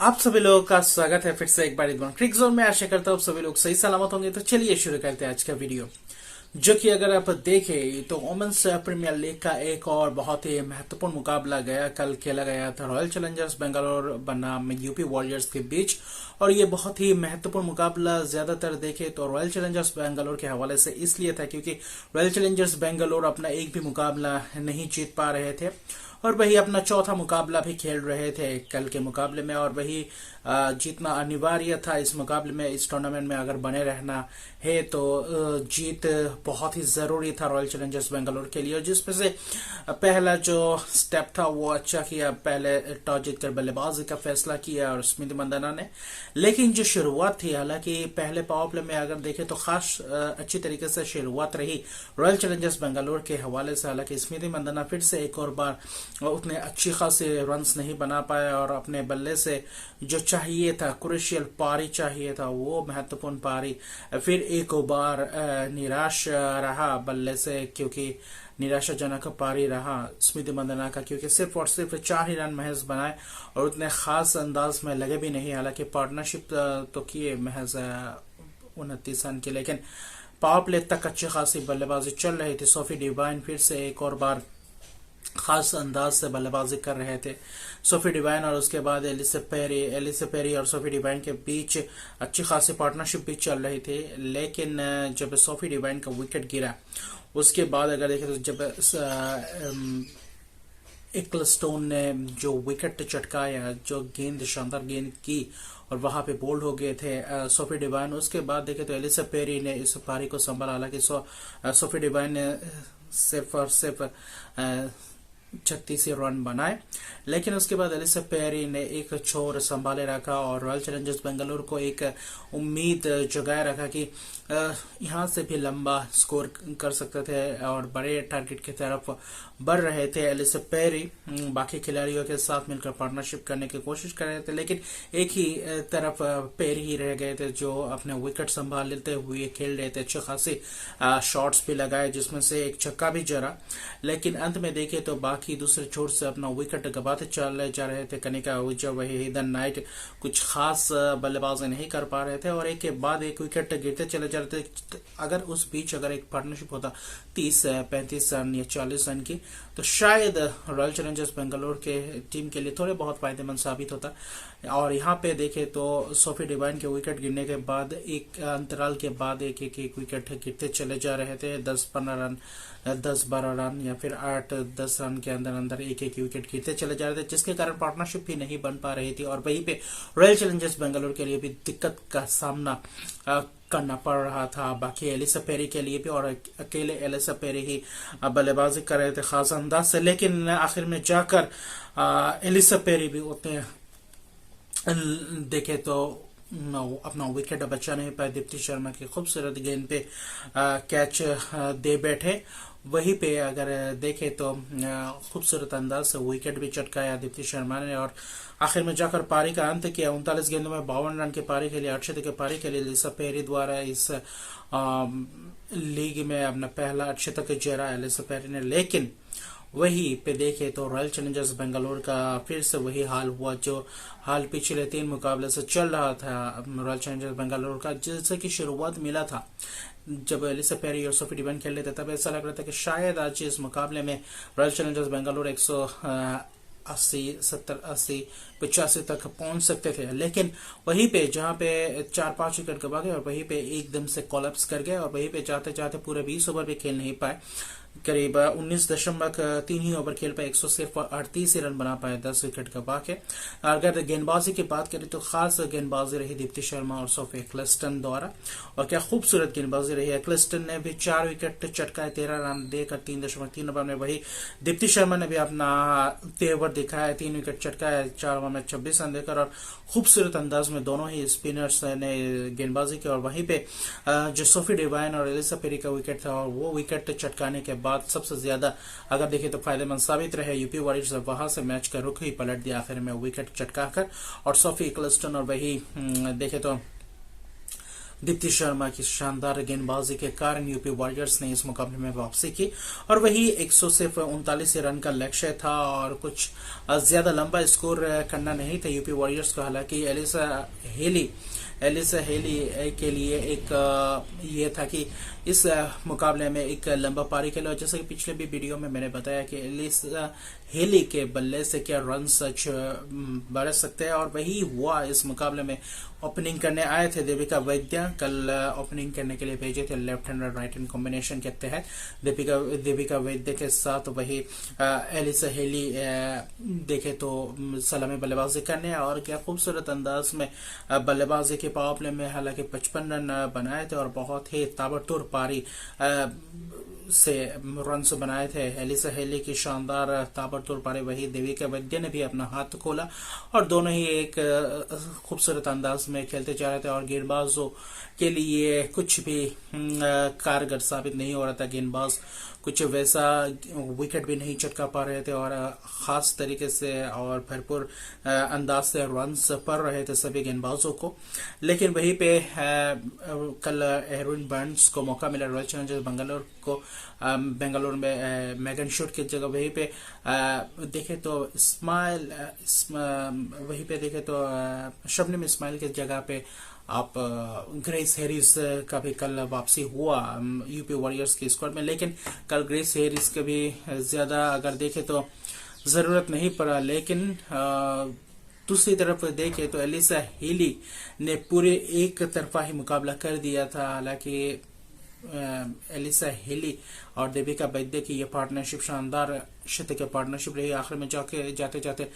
आप सभी लोगों का स्वागत है फिर से एक बार क्रिक जोन में। आशा करता हूँ सभी लोग सही सलामत होंगे। तो चलिए शुरू करते हैं आज का वीडियो, जो कि अगर आप देखें तो वुमेन्स प्रीमियर लीग का एक और बहुत ही महत्वपूर्ण मुकाबला कल खेला गया था रॉयल चैलेंजर्स बेंगलोर बनाम यूपी वॉरियर्स के बीच। और ये बहुत ही महत्वपूर्ण मुकाबला ज्यादातर देखे तो रॉयल चैलेंजर्स बेंगलोर के हवाले से इसलिए था क्योंकि रॉयल चैलेंजर्स बेंगलोर अपना एक भी मुकाबला नहीं जीत पा रहे थे और वही अपना चौथा मुकाबला भी खेल रहे थे कल के मुकाबले में। और वही जीतना अनिवार्य था इस मुकाबले में। इस टूर्नामेंट में अगर बने रहना है तो जीत बहुत ही जरूरी था रॉयल चैलेंजर्स बेंगलोर के लिए। और जिसमें से पहला जो स्टेप था वो अच्छा किया, पहले टॉस जीतकर बल्लेबाजी का फैसला किया और स्मृति मंदाना ने। लेकिन जो शुरुआत थी, हालांकि पहले पावर प्ले में अगर देखें तो खास अच्छी तरीके से शुरुआत रही रॉयल चैलेंजर्स बेंगलोर के हवाले से। हालांकि स्मृति मंदाना फिर से एक और बार उतने अच्छी खासी रन्स नहीं बना पाए और अपने बल्ले से जो चाहिए था, क्रुशियल पारी चाहिए था, वो महत्वपूर्ण पारी फिर एक बार निराश रहा बल्ले से, क्योंकि निराशाजनक पारी रहा स्मृति मंदाना का, क्योंकि सिर्फ और सिर्फ 4 ही रन महज बनाए और उतने खास अंदाज में लगे भी नहीं। हालांकि पार्टनरशिप तो किए महज 29 रन की, लेकिन पावर प्ले तक अच्छी खासी बल्लेबाजी चल रही थी। सोफी डिवाइन फिर से एक और बार खास अंदाज से बल्लेबाजी कर रहे थे। सोफी डिवाइन और उसके बाद एलिसा पेरी और सोफी डिवाइन के बीच अच्छी खासी पार्टनरशिप भी चल रही थी। लेकिन जब सोफी डिवाइन का विकेट गिरा उसके बाद अगर देखें तो जब इक्लस्टोन ने जो विकेट चटकाया, जो गेंद शानदार गेंद की और वहां पे बोल्ड हो गए थे सोफी डिवाइन, उसके बाद देखे तो एलिसा पेरी ने इस पारी को संभाला। हालांकि सोफी डिवाइन ने सिर्फ और सिर्फ 36 रन बनाए, लेकिन उसके बाद एलिसा पेरी ने एक छोर संभाले रखा और रॉयल चैलेंजर्स बेंगलोर को एक उम्मीद जगाए रखा कि यहां से भी लंबा स्कोर कर सकते थे और बड़े टारगेट की तरफ बढ़ रहे थे। एलिसा पेरी बाकी खिलाड़ियों के साथ मिलकर पार्टनरशिप करने की कोशिश कर रहे थे, लेकिन एक ही तरफ पेरी ही रह गए थे जो अपने विकेट संभाल लेते हुए खेल रहे थे। अच्छे खासे शॉट्स भी लगाए जिसमें से एक छक्का भी जरा, लेकिन अंत में देखे तो बाकी दूसरे छोर से अपना विकेट गवाते चले जा रहे थे। कनिका विजय वही हिदन नाइट कुछ खास बल्लेबाजी नहीं कर पा रहे थे और एक के बाद एक विकेट गिरते चले जा रहे थे। अगर उस बीच अगर एक पार्टनरशिप होता 30-35 रन या 40 रन की तो शायद रॉयल चैलेंजर्स बेंगलोर के टीम के लिए थोड़े बहुत फायदेमंद साबित होता। और यहाँ पे देखे तो सोफी डिवाइन के विकेट गिरने के बाद एक अंतराल के बाद एक विकेट गिरते चले जा रहे थे। 10-15 रन, 10-12 रन या फिर 8-10 रन के अंदर अंदर एक विकेट गिरते चले जा रहे थे, जिसके कारण पार्टनरशिप भी नहीं बन पा रही थी। और वहीं पे रॉयल चैलेंजर्स बेंगलोर के लिए भी दिक्कत का सामना करना पड़ रहा था। बाकी एलिसा पेरी के लिए भी, और अकेले एलिसा पेरी ही बल्लेबाजी कर रहे थे खास अंदाज से, लेकिन आखिर में जाकर एलिसा पेरी भी उतने देखे तो अपना विकेट बचा नहीं पाए। दीप्ति शर्मा की खूबसूरत गेंद पे कैच दे बैठे। वहीं पे अगर देखे तो खूबसूरत अंदाज से विकेट भी चटकाया दीप्ति शर्मा ने और आखिर में जाकर पारी का अंत किया। 39 गेंदों में 52 रन की पारी के लिए, अर्धशतक की पारी के लिए एलिसा पेरी द्वारा इस लीग में अपना पहला अर्धशतक जरा एलिसा पेरी ने। लेकिन वही पे देखे तो रॉयल चैलेंजर्स बेंगलोर का फिर से वही हाल हुआ जो हाल पिछले 3 मुकाबले से चल रहा था रॉयल चैलेंजर्स बेंगलोर का। जैसे कि शुरुआत मिला था जब एलिसा पेरी और सोफी डिवाइन खेल रहे थे, तब ऐसा लग रहा था कि शायद आज इस मुकाबले में रॉयल चैलेंजर्स बेंगलोर 180, 70, 80, 85 तक पहुंच सकते थे। लेकिन वहीं पे जहां पे 4-5 विकेट गवा गए और वहीं पे एकदम से कोलैप्स कर गए और वहीं पे जाते जाते पूरे 20 ओवर भी खेल नहीं पाए। करीब 19.3 ही ओवर खेल पाए, 138 ही रन बना पाए 10 विकेट गवा के। अगर गेंदबाजी की बात करें तो खास गेंदबाजी रही दीप्ति शर्मा और सोफी एक्लस्टन द्वारा, और क्या खूबसूरत गेंदबाजी रही। एक्लस्टन ने भी 4 विकेट चटकाए 13 रन देकर 3.3 ओवर में। वही दीप्ति शर्मा ने भी अपना तेवर दिखाया, 3 विकेट चटकाए 4 ओवर में 26 रन देकर, और खूबसूरत अंदाज में दोनों ही स्पिनर्स ने गेंदबाजी की। और वहीं पे जो सोफी डिवाइन और एलिसा पेरी का विकेट था, और वो विकेट चटकाने के बाद सबसे ज्यादा अगर देखें तो फायदेमंद साबित रहे यूपी वॉरियर्स। वहां से मैच का रुख ही पलट दिया आखिर में विकेट चटकाकर, और सोफी इक्लस्टन और वही देखे तो दीप्ति शर्मा की शानदार गेंदबाजी के कारण यूपी वॉरियर्स ने इस मुकाबले में वापसी की और वही 139 रन का लक्ष्य था और कुछ ज्यादा लंबा स्कोर करना नहीं था यूपी वॉरियर्स को। हालांकि एलिसा हेली के लिए एक ये था कि इस मुकाबले में एक लंबा पारी खेला, और जैसे कि पिछले भी वीडियो में मैंने बताया कि एलिसा हेली के बल्ले से क्या रन सच बढ़ सकते हैं, और वही हुआ इस मुकाबले में। ओपनिंग करने आए थे देविका वैद्य, कल ओपनिंग करने के लिए भेजे थे लेफ्ट हैंड और राइट हैंड कॉम्बिनेशन के तहत देविका वैद्य के साथ वही एलिसा हेली देखे तो सलामी बल्लेबाजी करने और क्या खूबसूरत अंदाज में बल्लेबाजी के पावर प्ले में हालांकि 55 रन बनाए थे और बहुत ही ताबड़तोड़ पारी से रन बनाए थे। एलिसा हेली की शानदार ताबड़तोड़ पारी, वही देविका वैद्य ने भी अपना हाथ खोला और दोनों ही एक खूबसूरत अंदाज में खेलते जा रहे थे और गेंदबाजों के लिए कुछ भी कारगर साबित नहीं हो रहा था। गेंदबाज कुछ वैसा विकेट भी नहीं चटका पा रहे थे और खास तरीके से और भरपूर अंदाज से रन्स पड़ रहे थे सभी गेंदबाजों को। लेकिन वहीं पे कल एरविन बर्न्स को मौका मिला रॉयल चैलेंजर्स बेंगलोर में मैगन शूट की जगह। वहीं पे देखे तो वहीं पे देखे तो शबनम इस्माइल की जगह पे आप ग्रेस हैरिस का भी कल वापसी हुआ यूपी वॉरियर्स की स्क्वाड में, लेकिन कल ग्रेस हैरिस का भी ज्यादा अगर देखे तो जरूरत नहीं पड़ा। लेकिन दूसरी तरफ देखे तो एलिसा हेली ने पूरे एक तरफा ही मुकाबला कर दिया था। हालांकि एलिसा हेली और देविका वैद्य की ये पार्टनरशिप शानदार शतकीय पार्टनरशिप रही। आखिर में जाते जाते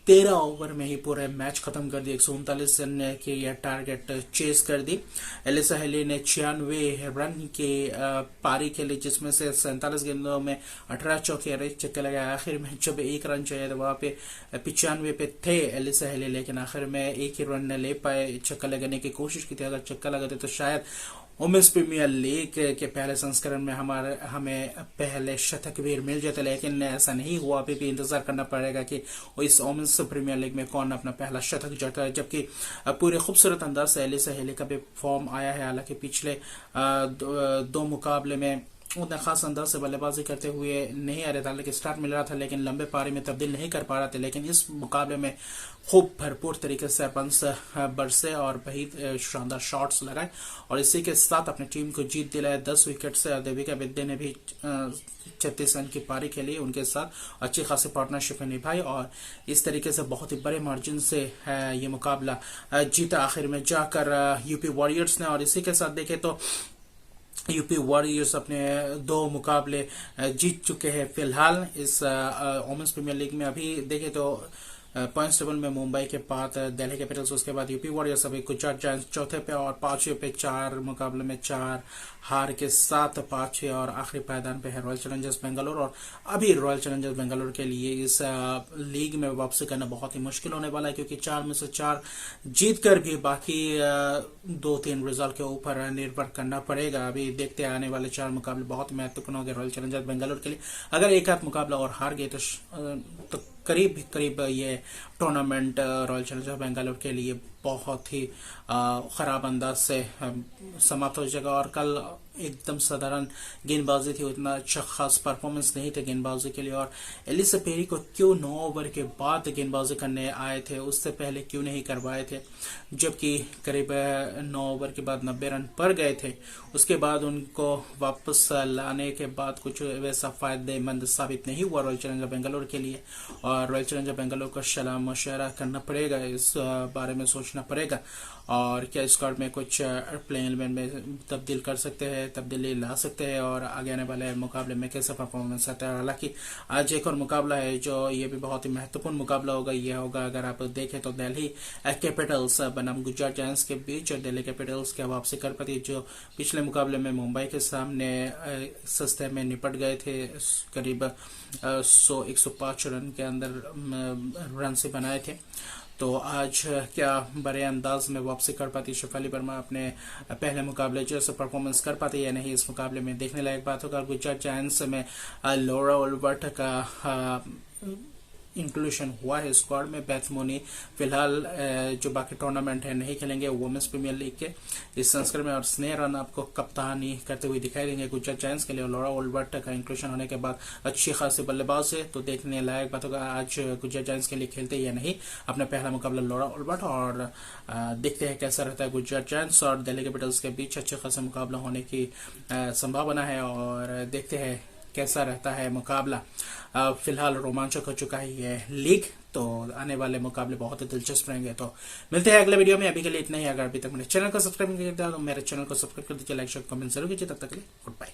13 ओवर में ही पूरे मैच खत्म कर दी, 139 रन की यह टारगेट चेस कर दी। एलिसा हेली ने 96 रन की पारी खेली, जिसमें से 47 गेंदों में 18 चौके और 1 छक्का लगाया। आखिर में जब 1 रन चाहिए तो वहां पे 95 पे थे एलिसा हेली, लेकिन आखिर में 1 ही रन न ले पाए। छक्का लगाने की कोशिश की थी, अगर छक्का लगाते तो शायद वुमेन्स प्रीमियर लीग के पहले संस्करण में हमें पहले शतक भी मिल जाता, लेकिन ऐसा नहीं हुआ। अभी भी इंतजार करना पड़ेगा कि इस वुमेन्स प्रीमियर लीग में कौन अपना पहला शतक जड़ता है। जबकि पूरे खूबसूरत अंदाज से एलिसा हेली का भी फॉर्म आया है। हालांकि पिछले दो मुकाबले में उतना खास अंदाज से बल्लेबाजी करते हुए नहीं आ रहा था, लेकिन स्टार्ट मिल रहा था लेकिन लंबे पारी में तब्दील नहीं कर पा रहा था। लेकिन इस मुकाबले में खूब भरपूर तरीके से रन्स बरसे और वही शानदार शॉट्स लगाए और इसी के साथ अपनी टीम को जीत दिलाया 10 विकेट से। देविका वैद्य ने भी 36 रन की पारी खेली, उनके साथ अच्छी खासी पार्टनरशिप निभाई और इस तरीके से बहुत ही बड़े मार्जिन से ये मुकाबला जीता आखिर में जाकर यूपी वॉरियर्स ने। और इसी के साथ देखें तो यूपी वॉरियर्स अपने 2 मुकाबले जीत चुके हैं फिलहाल इस वुमेन्स प्रीमियर लीग में। अभी देखें तो पॉइंट्स टेबल में मुंबई के बाद दिल्ली कैपिटल्स, उसके बाद यूपी वॉरियर्स, अभी गुजरात जायंट्स चौथे पे और 5वें पे 4 मुकाबले में 4 हार के साथ 5वें और आखिरी पायदान पे है रॉयल चैलेंजर्स बेंगलोर। और अभी रॉयल चैलेंजर्स बेंगलोर के लिए इस लीग में वापसी करना बहुत ही मुश्किल होने वाला है, क्योंकि 4 में से 4 जीत कर भी बाकी 2-3 रिजल्ट के ऊपर निर्भर करना पड़ेगा। अभी देखते आने वाले 4 मुकाबले बहुत महत्वपूर्ण होंगे रॉयल चैलेंजर्स बेंगलोर के लिए। अगर एक आध मुकाबला और हार गए तो करीब ये टूर्नामेंट रॉयल चैलेंजर्स बेंगलोर के लिए बहुत ही खराब अंदाज से समाप्त हो जाएगा। और कल एकदम साधारण गेंदबाजी थी, उतना अच्छा खास परफॉर्मेंस नहीं थे गेंदबाजी के लिए। और एलिसा पेरी को क्यों 9 ओवर के बाद गेंदबाजी करने आए थे, उससे पहले क्यों नहीं करवाए थे, जबकि करीब 9 ओवर के बाद 90 रन पर गए थे। उसके बाद उनको वापस लाने के बाद कुछ वैसा फायदेमंद साबित नहीं हुआ रॉयल चैलेंजर बेंगलोर के लिए। और रॉयल चैलेंजर बेंगलोर को सलाह मशवरा करना पड़ेगा, इस बारे में सोचना पड़ेगा और क्या स्क्वाड में कुछ प्लेइंग एलिमेंट में तब्दील कर सकते हैं, तब्दीली ला सकते हैं और आगे आने वाले मुकाबले में कैसा परफॉर्मेंस आता है। हालांकि आज एक और मुकाबला है जो ये भी बहुत ही महत्वपूर्ण मुकाबला होगा। यह होगा अगर आप देखें तो दिल्ली कैपिटल्स बनाम गुजरात जायंट्स के बीच। और दिल्ली कैपिटल्स क्या वापसी कर पाती, जो पिछले मुकाबले में मुंबई के सामने सस्ते में निपट गए थे, करीब 105 रन के अंदर रन से बनाए थे। तो आज क्या बड़े अंदाज में वापसी कर पाती शेफाली वर्मा, अपने पहले मुकाबले जैसे परफॉर्मेंस कर पाती या नहीं, इस मुकाबले में देखने लायक बात होगा। गुजरात जायंट्स में लोरा ओल्बर्ट का इंक्लूशन हुआ है स्क्वाड में। बेथ मोनी फिलहाल जो बाकी टूर्नामेंट है नहीं खेलेंगे वुमेन्स प्रीमियर लीग के इस संस्करण में, और स्नेह राणा आपको कप्तानी करते हुए दिखाई देंगे गुजरात जायंट्स के लिए। लॉरा ओल्बर्ट का इंक्लूशन होने के बाद अच्छी खासी बल्लेबाज है, तो देखने लायक बात होगा आज गुजरात जायंट्स के लिए खेलते या नहीं। अपना पहला मुकाबला लॉरा ओल्बर्ट, और देखते हैं कैसा रहता है गुजरात जायंट्स और दिल्ली कैपिटल्स के बीच अच्छे खासा मुकाबला होने की संभावना है, और देखते हैं कैसा रहता है मुकाबला। फिलहाल रोमांचक हो चुका है ये लीग, तो आने वाले मुकाबले बहुत ही दिलचस्प रहेंगे। तो मिलते हैं अगले वीडियो में, अभी के लिए इतना ही। अगर अभी तक मेरे चैनल को सब्सक्राइब नहीं किया तो मेरे चैनल को सब्सक्राइब कर दीजिए, लाइक शेयर कमेंट जरूर कीजिए। तब तक के लिए गुड बाय।